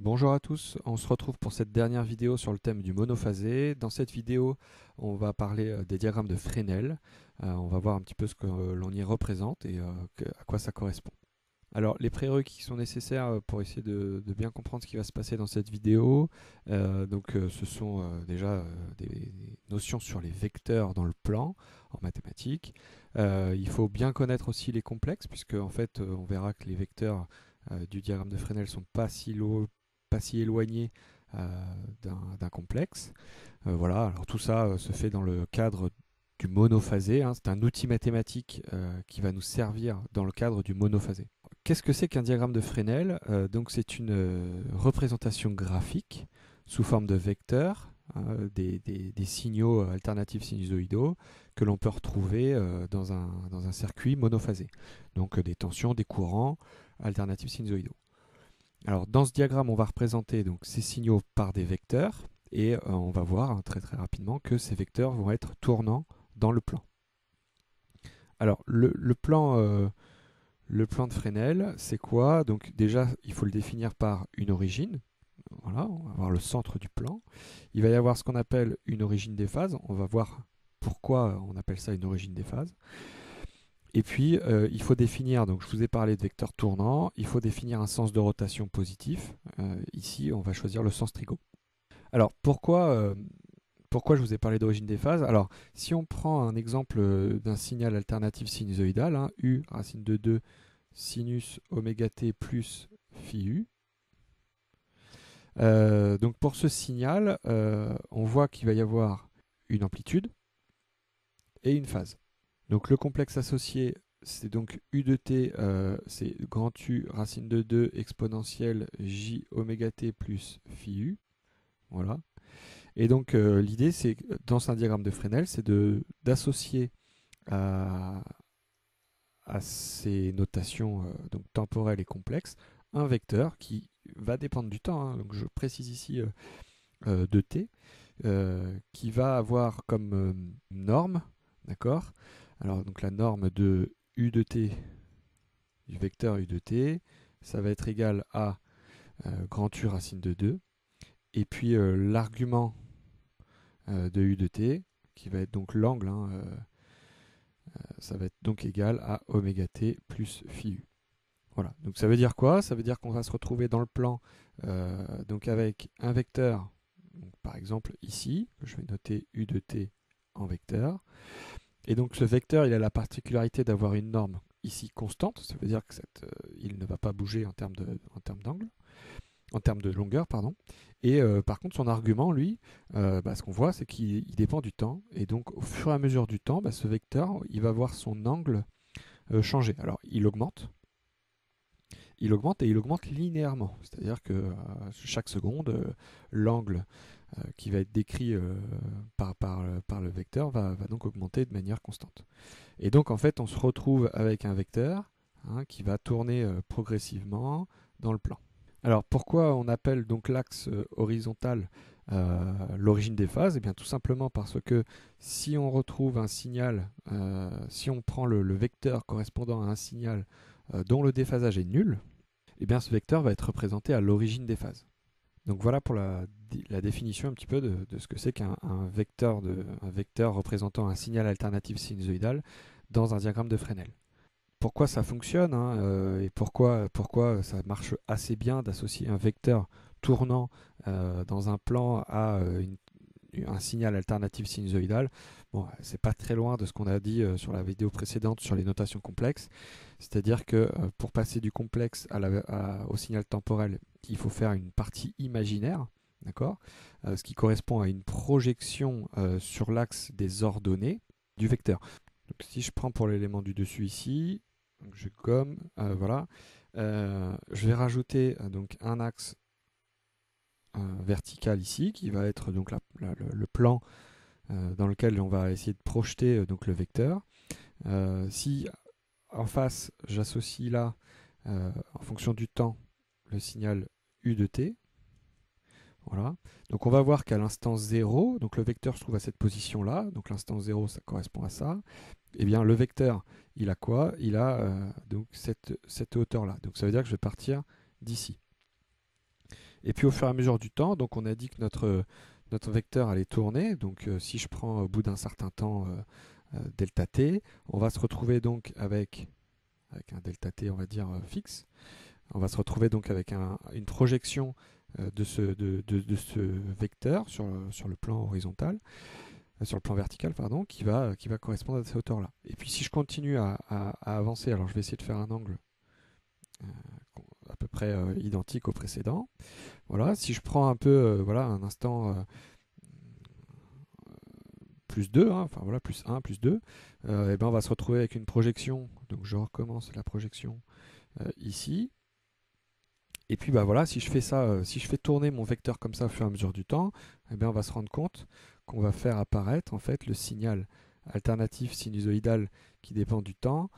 Bonjour à tous, on se retrouve pour cette dernière vidéo sur le thème du monophasé. Dans cette vidéo, on va parler des diagrammes de Fresnel. On va voir un petit peu ce que l'on y représente et à quoi ça correspond. Alors, les prérequis qui sont nécessaires pour essayer de bien comprendre ce qui va se passer dans cette vidéo, ce sont déjà des notions sur les vecteurs dans le plan en mathématiques. Il faut bien connaître aussi les complexes, puisque en fait, on verra que les vecteurs du diagramme de Fresnel ne sont pas si éloignés d'un complexe. Voilà, alors tout ça se fait dans le cadre du monophasé, hein. C'est un outil mathématique qui va nous servir dans le cadre du monophasé. Qu'est-ce que c'est qu'un diagramme de Fresnel? Donc c'est une représentation graphique sous forme de vecteurs, hein, des signaux alternatifs sinusoïdaux que l'on peut retrouver dans un circuit monophasé. Donc des tensions, des courants alternatifs sinusoïdaux. Alors dans ce diagramme, on va représenter donc ces signaux par des vecteurs et on va voir très rapidement que ces vecteurs vont être tournants dans le plan. Alors le plan de Fresnel, c'est quoi? Donc déjà, il faut le définir par une origine. Voilà, on va avoir le centre du plan. Il va y avoir ce qu'on appelle une origine des phases. On va voir pourquoi on appelle ça une origine des phases. Et puis, il faut définir, donc je vous ai parlé de vecteurs tournants, il faut définir un sens de rotation positif. Ici, on va choisir le sens trigo. Alors, pourquoi je vous ai parlé d'origine des phases? Alors, si on prend un exemple d'un signal alternatif sinusoïdal, hein, U racine de 2 sinus oméga t plus phi U. Donc pour ce signal, on voit qu'il va y avoir une amplitude et une phase. Donc le complexe associé, c'est donc U de t, c'est grand U racine de 2 exponentielle J oméga t plus phi U. Voilà. Et donc l'idée, c'est dans un diagramme de Fresnel, c'est d'associer à ces notations donc temporelles et complexes un vecteur qui va dépendre du temps, hein. Donc je précise ici de t, qui va avoir comme norme, d'accord? Alors donc la norme de u de t, du vecteur u de t, ça va être égal à grand U racine de 2, et puis l'argument de u de t, qui va être donc l'angle, hein, ça va être donc égal à oméga t plus phi u. Voilà, donc ça veut dire quoi? Ça veut dire qu'on va se retrouver dans le plan donc avec un vecteur, donc par exemple ici, je vais noter u de t en vecteur. Et donc ce vecteur, il a la particularité d'avoir une norme ici constante, ça veut dire que il ne va pas bouger en termes d'angle, en termes de longueur, pardon. Et par contre, son argument, lui, ce qu'on voit, c'est qu'il dépend du temps. Et donc au fur et à mesure du temps, ce vecteur, il va voir son angle changer. Alors il augmente et il augmente linéairement. C'est-à-dire que chaque seconde, l'angle qui va être décrit par le vecteur va donc augmenter de manière constante. Et donc en fait, on se retrouve avec un vecteur, hein, qui va tourner progressivement dans le plan. Alors pourquoi on appelle donc l'axe horizontal l'origine des phases? Eh bien tout simplement parce que si on retrouve un signal, si on prend le vecteur correspondant à un signal dont le déphasage est nul, eh bien ce vecteur va être représenté à l'origine des phases. Donc voilà pour la définition un petit peu de ce que c'est qu'un vecteur représentant un signal alternatif sinusoïdal dans un diagramme de Fresnel. Pourquoi ça fonctionne, hein, et pourquoi ça marche assez bien d'associer un vecteur tournant dans un plan à un signal alternatif sinusoïdal. Bon, c'est pas très loin de ce qu'on a dit sur la vidéo précédente sur les notations complexes. C'est-à-dire que pour passer du complexe au signal temporel, il faut faire une partie imaginaire, d'accord, ce qui correspond à une projection sur l'axe des ordonnées du vecteur. Donc, si je prends pour l'élément du dessus ici, donc je gomme, voilà, je vais rajouter donc un axe vertical ici, qui va être donc le plan dans lequel on va essayer de projeter donc le vecteur. Si en face, j'associe là, en fonction du temps, le signal u de t. Voilà. Donc on va voir qu'à l'instant 0, donc le vecteur se trouve à cette position-là, donc l'instant 0, ça correspond à ça. Eh bien, le vecteur, il a quoi? Il a donc cette hauteur-là. Donc ça veut dire que je vais partir d'ici. Et puis au fur et à mesure du temps, donc on a dit que notre vecteur allait tourner. Donc si je prends au bout d'un certain temps delta t, on va se retrouver donc avec un delta t, on va dire fixe. On va se retrouver donc avec une projection de ce vecteur sur le plan horizontal, sur le plan vertical, pardon, qui va correspondre à cette hauteur-là. Et puis si je continue à avancer, alors je vais essayer de faire un angle à peu près identique au précédent. Voilà, si je prends un peu, voilà, un instant plus 2, hein, enfin voilà, plus 1, plus 2, et ben on va se retrouver avec une projection. Donc je recommence la projection ici. Et puis bah voilà, si je fais ça, si je fais tourner mon vecteur comme ça au fur et à mesure du temps, eh bien on va se rendre compte qu'on va faire apparaître en fait le signal alternatif sinusoïdal qui dépend du temps,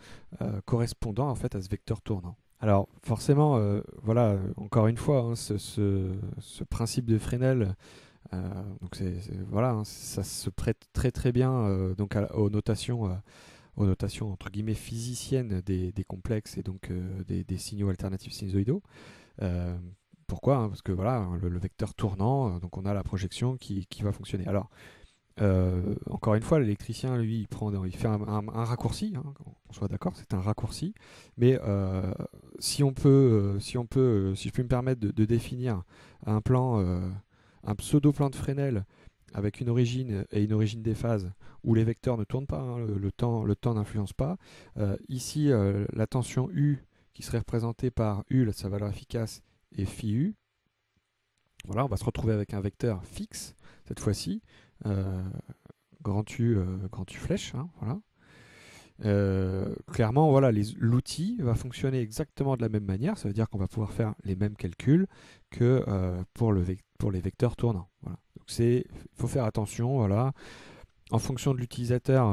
correspondant en fait à ce vecteur tournant. Alors forcément, voilà, encore une fois, hein, ce principe de Fresnel, donc voilà, hein, ça se prête très très bien donc aux notations entre guillemets physiciennes des complexes et donc des signaux alternatifs sinusoïdaux. Euh, Pourquoi, hein? Parce que voilà, le vecteur tournant, donc on a la projection qui va fonctionner. Alors, encore une fois, l'électricien, lui, il fait un raccourci, hein, qu'on soit d'accord, c'est un raccourci. Mais si je peux me permettre de définir un plan, un pseudo-plan de Fresnel avec une origine et une origine des phases où les vecteurs ne tournent pas, hein, le temps n'influence pas. Ici, la tension U qui serait représentée par U, sa valeur efficace, et phi U. Voilà, on va se retrouver avec un vecteur fixe cette fois-ci, euh, grand U flèche, hein, voilà. Clairement, voilà, l'outil va fonctionner exactement de la même manière. Ça veut dire qu'on va pouvoir faire les mêmes calculs que pour les vecteurs tournants. Voilà. Donc il faut faire attention, voilà, en fonction de l'utilisateur,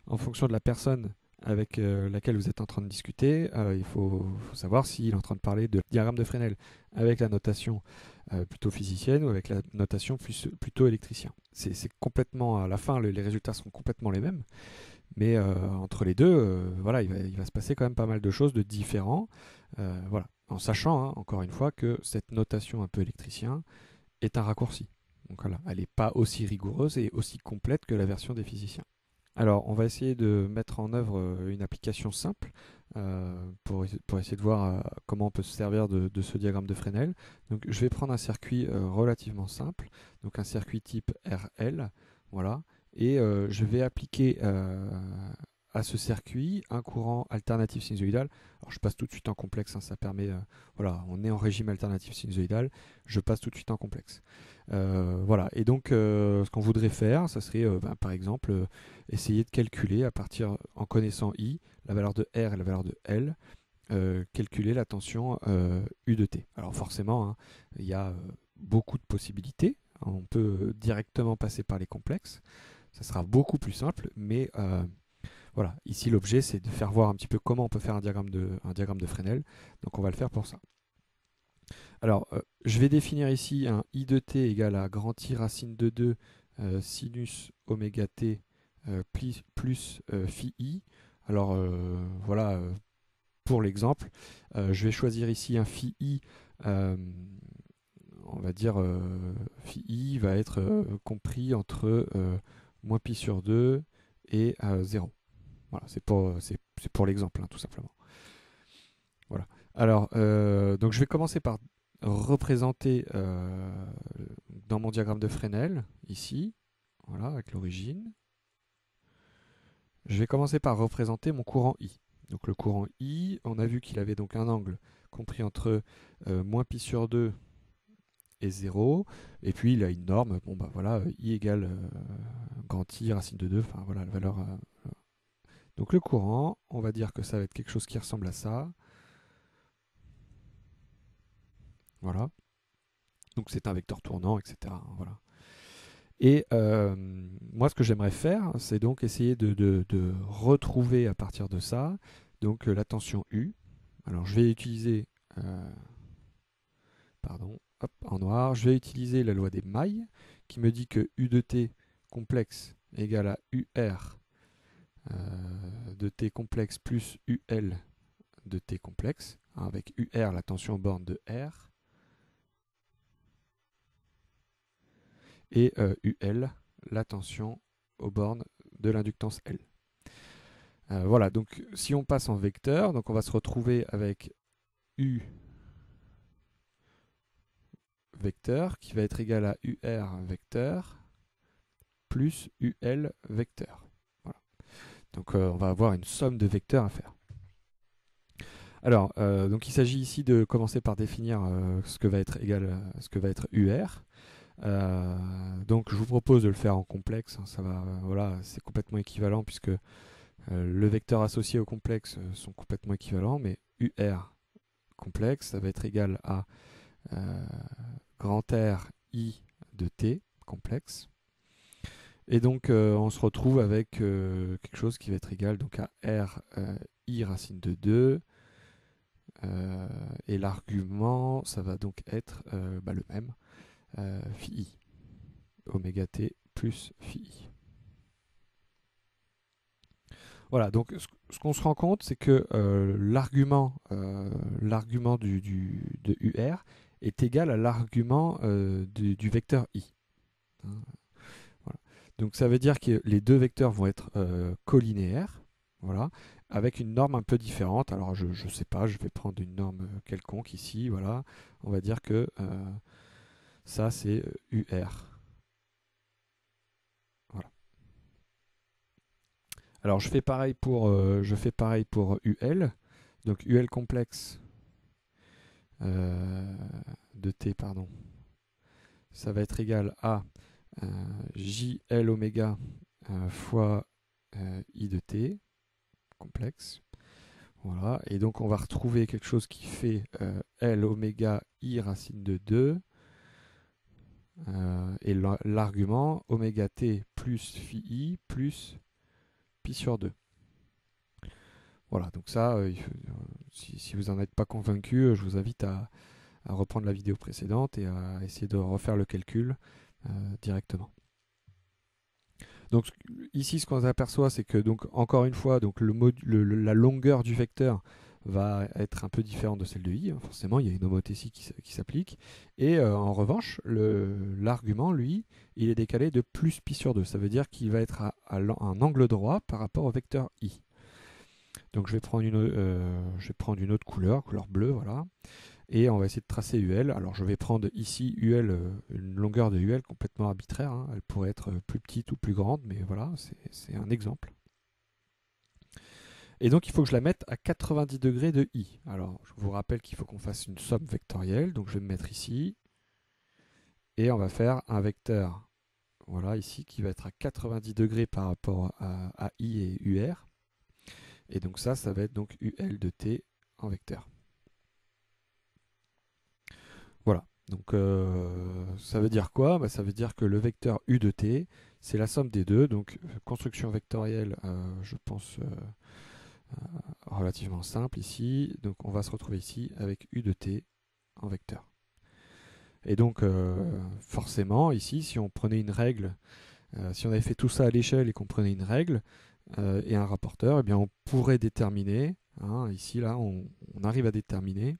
en fonction de la personne avec laquelle vous êtes en train de discuter, il faut savoir s'il est en train de parler de diagramme de Fresnel avec la notation plutôt physicienne ou avec la notation plutôt électricien. C'est complètement, à la fin, les résultats seront complètement les mêmes, mais entre les deux, voilà, il va se passer quand même pas mal de choses de différents, voilà, en sachant, hein, encore une fois, que cette notation un peu électricien est un raccourci. Donc voilà, elle n'est pas aussi rigoureuse et aussi complète que la version des physiciens. Alors, on va essayer de mettre en œuvre une application simple pour essayer de voir comment on peut se servir de ce diagramme de Fresnel. Donc, je vais prendre un circuit relativement simple, donc un circuit type RL, voilà, et je vais appliquer à ce circuit un courant alternatif sinusoïdal. Alors, je passe tout de suite en complexe, hein, ça permet, voilà, on est en régime alternatif sinusoïdal, je passe tout de suite en complexe. Voilà, et donc ce qu'on voudrait faire, ça serait par exemple essayer de calculer à partir, en connaissant I, la valeur de R et la valeur de L, calculer la tension U de T. Alors forcément, hein, il y a beaucoup de possibilités. On peut directement passer par les complexes. Ça sera beaucoup plus simple, mais voilà, ici l'objet c'est de faire voir un petit peu comment on peut faire un diagramme de Fresnel. Donc on va le faire pour ça. Alors, je vais définir ici un I de t égale à grand I racine de 2 sinus oméga t plus phi i. Alors, voilà, pour l'exemple, je vais choisir ici un phi i, on va dire phi i va être compris entre moins pi sur 2 et 0. Voilà, c'est pour l'exemple, hein, tout simplement. Voilà. Alors, donc je vais commencer par représenter dans mon diagramme de Fresnel, ici, voilà, avec l'origine. Je vais commencer par représenter mon courant I. Donc le courant I, on a vu qu'il avait donc un angle compris entre moins pi sur 2 et 0. Et puis il a une norme, bon bah voilà, I égale grand I racine de 2, enfin voilà la valeur. Donc le courant, on va dire que ça va être quelque chose qui ressemble à ça. Voilà. Donc c'est un vecteur tournant, etc. Voilà. Et moi, ce que j'aimerais faire, c'est donc essayer de retrouver à partir de ça donc la tension U. Alors, je vais utiliser, pardon, hop, en noir, je vais utiliser la loi des mailles qui me dit que U de t complexe égale à UR de t complexe plus UL de t complexe, hein, avec UR la tension borne de R. et UL, la tension aux bornes de l'inductance L. Voilà, donc si on passe en vecteur, donc on va se retrouver avec U vecteur qui va être égal à UR vecteur plus UL vecteur. Voilà. Donc on va avoir une somme de vecteurs à faire. Alors, donc il s'agit ici de commencer par définir ce que va être égal, ce que va être UR. Donc je vous propose de le faire en complexe. Ça va, voilà, c'est complètement équivalent puisque le vecteur associé au complexe sont complètement équivalents, mais UR complexe, ça va être égal à grand R I de T complexe. Et donc on se retrouve avec quelque chose qui va être égal donc à R I racine de 2. Et l'argument, ça va donc être le même, phi i, oméga t plus phi i. Voilà, donc ce qu'on se rend compte, c'est que l'argument de UR est égal à l'argument du vecteur i. Hein, voilà. Donc ça veut dire que les deux vecteurs vont être collinéaires, voilà, avec une norme un peu différente. Alors je ne sais pas, je vais prendre une norme quelconque ici, voilà. On va dire que ça c'est UR. Voilà. Alors je fais pareil pour UL. Donc UL complexe de T, pardon, ça va être égal à JL oméga fois I de T complexe. Voilà, et donc on va retrouver quelque chose qui fait L oméga I racine de 2 et l'argument oméga T plus phi I plus pi sur 2. Voilà, donc ça, si vous n'en êtes pas convaincu, je vous invite à reprendre la vidéo précédente et à essayer de refaire le calcul directement. Donc ici, ce qu'on aperçoit, c'est que donc encore une fois, donc la longueur du vecteur va être un peu différente de celle de i. Forcément, il y a une homothétie qui s'applique. Et en revanche, l'argument, lui, il est décalé de plus pi sur 2. Ça veut dire qu'il va être à un angle droit par rapport au vecteur i. Donc je vais prendre une autre couleur bleue, voilà. Et on va essayer de tracer UL. Alors je vais prendre ici UL, une longueur de UL complètement arbitraire. Hein. Elle pourrait être plus petite ou plus grande, mais voilà, c'est un exemple. Et donc il faut que je la mette à 90 degrés de I. Alors je vous rappelle qu'il faut qu'on fasse une somme vectorielle. Donc je vais me mettre ici. Et on va faire un vecteur, voilà, ici, qui va être à 90 degrés par rapport à I et UR. Et donc ça va être donc UL de T en vecteur. Voilà, donc ça veut dire quoi? Ça veut dire que le vecteur U de T, c'est la somme des deux, donc construction vectorielle, je pense, relativement simple ici. Donc on va se retrouver ici avec U de T en vecteur. Et donc forcément, ici, si on prenait une règle, si on avait fait tout ça à l'échelle et qu'on prenait une règle et un rapporteur, eh bien on pourrait déterminer, hein, ici, là, on arrive à déterminer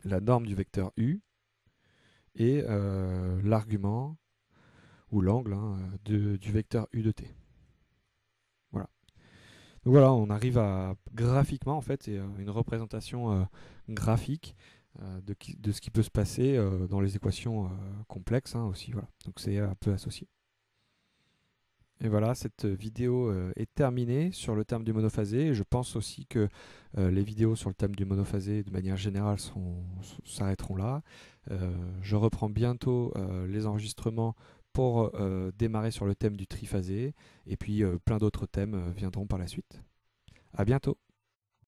la norme du vecteur U et l'argument ou l'angle du vecteur U de T. Voilà. Donc voilà, on arrive à graphiquement, en fait, c'est une représentation graphique de ce qui peut se passer dans les équations complexes aussi. Voilà. Donc c'est un peu associé. Et voilà, cette vidéo est terminée sur le terme du monophasé. Je pense aussi que les vidéos sur le thème du monophasé, de manière générale, s'arrêteront là. Je reprends bientôt les enregistrements pour démarrer sur le thème du triphasé. Et puis plein d'autres thèmes viendront par la suite. À bientôt!